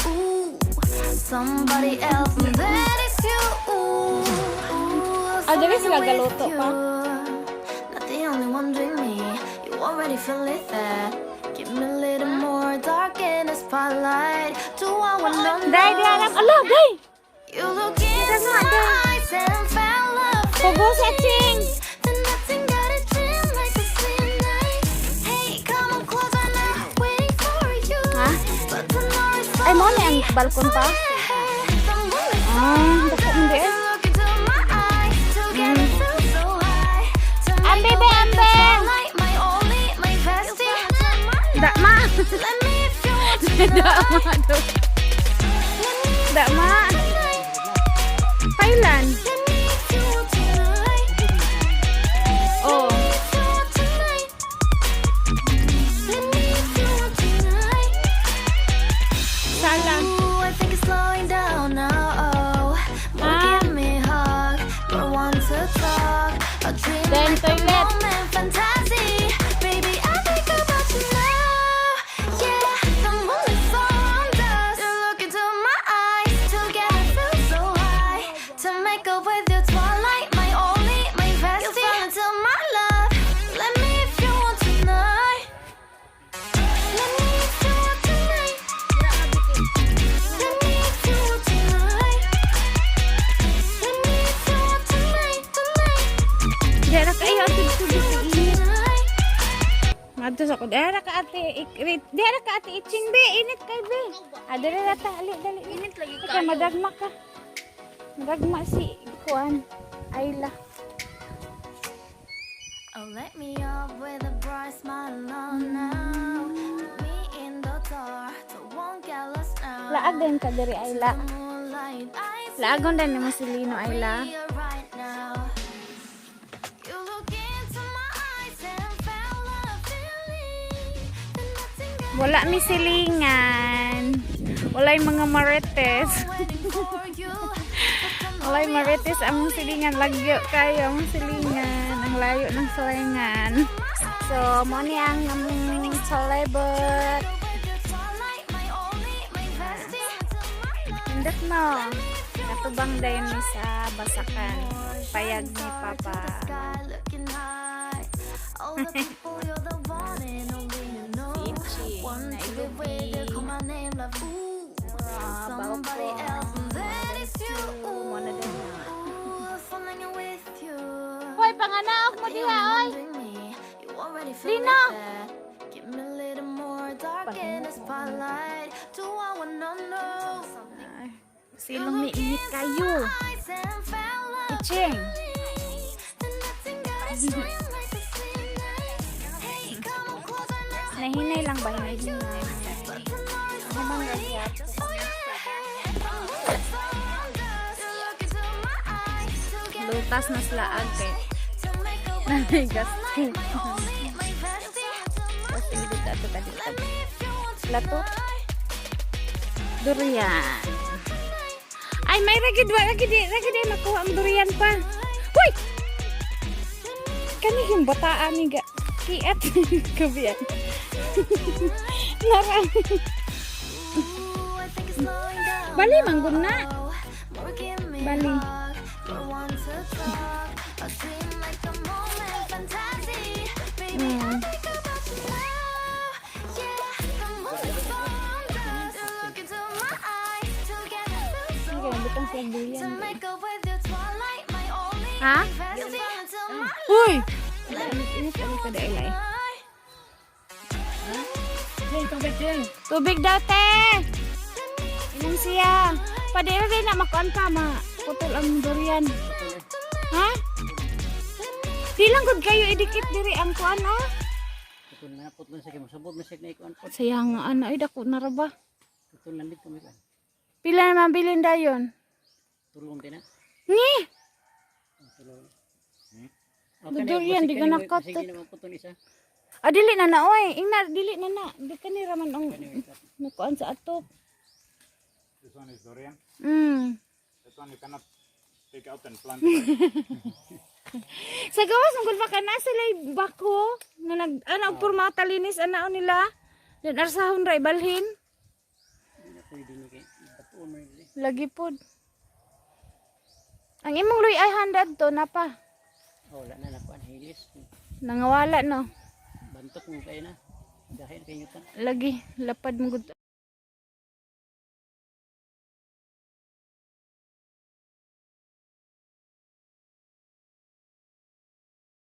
Ooh, somebody else, and then it's you. Ooh, dali sila with galuto you. pa. Not the only one doing me. You already feel it there. Give me a little more dark in the spotlight. Do I wanna know? Day, di anak. Ala, day! You look into my eyes and fell love. Pogo sa ching! Then nothing got a dream like a same night. Hey, come on close, I'm not waiting for you. Ha? But tomorrow is Ay, mo na ang balkon pa? Dako hindi eh. look into my eyes. Together feel so high. Ambe, be, ambe! Like my only, my bestie. Da, ma! Let me if you want to Da, ma! Da, ma! Thailand! Let me if you want tonight. Oh. If you want tonight. Let me if you want tonight. Salam. Ooh, I think it's slowing down now. Give me a hug. But want to talk. A dream Then like a toilet. moment fantasy. Baby, I think about you now. Yeah, the moon is around us. You look into my eyes. Together feel so high. To make up with your twilight, my only, my bestie. You fell into my love. Let me if you want tonight. Let me if you want tonight. Let me if you want tonight. Let me if you want tonight, tonight, Di ra kayo ate tubig sa init. tonight. Madto sa ko. Di ra ka ate di ra ka ate itching be init kay be. Dali ra ta ali dali init lagi ka. Madagma ka. Madagma si kuan. Ayla. Oh, let me up with a bright smile on now. Put me in the dark, so won't get lost now. Laag din ka diri Ayla. Moonlight, I see Laagon din ni Masilino Ayla. you right now. You look into my eyes and felt a feeling that nothing got Wala mi silingan. Walay mga marites. waiting for you. Walay marites among silingan. Lagyo kayo among silingan. Ang layo ng silingan. So, mo ni ang among salibot. Twilight, my only, my bestie. Hindot mo. Katubang dayon ni sa basakan. Payag ni Papa. Sky looking high. All the people, you're the one and only you know. Itchy. One to the way they call my name, love. Ooh, somebody else, and that is you. Mo na din. Ooh, falling in with you. Hoy, panganaok mo You're diha, oy. wondering me. You already feel Lino. that. Give me a little more dark in the spotlight. Do I wanna know? Ay, silong ni init kayo. Eyes and fell love. Itching. Then nothing got a stream like the same night. Hey, come on closer now. Nahinay lang ba? Nahinay. But tomorrow's Ano bang react? oh yeah. The moon is around us. You look into my eyes. Together Lutas na slaag kay. to make a Nanay gasto. my only, my bestie. Kasi dito ato ka dito. Let me if you want to Lato. tonight. Durian. Ay, may ragid di makuha ang durian pa. Hoy! Kani yung bataan ni ga kiat kabiyan. Nara. Ooh, I think it's slowing down. Bali manggod na. More give me Bali. a hug. More want to talk. A dream like a moment fantasy. Baby, I think about you now. Yeah, the moon is around us. You look into my eyes. Together feel so Sige, butang sa right. durian. To make up with your twilight, my only, Ha? my bestie. Until my Uy! Init ano ka da ilay? life. Tubig daw te. Inom siya. Padira din na makuan pa ma. Putol ang durian. Ha? Di lang gud kayo idikit diri ang kuan oh. Putol na putol sa kimo sabot masig na ikuan pot. Sayang ana ay dako na ra ba? Putol na dito mi kan. Pila na mabilin dayon? Tulong din na. Ni. Tulong. Durian di ganak kat. Sige na putol isa. Ah dili na na oy. Ina dili na na. Di kani raman ang nakuan sa atok. This one is durian. That one you cannot take out and plant it. Sa gawas ng gulpa ka na sila bako nga nag ana og porma talinis anao nila. Den arsahon ra ibalhin. Pwede ni kay batuon mo rin. Lagi pod. Ang imong luy ay handad to na pa. Wala na nakuan hilis. Nangawala no. Bantok mo kayo na. Dahil kayo ta. Lagi lapad mo gud.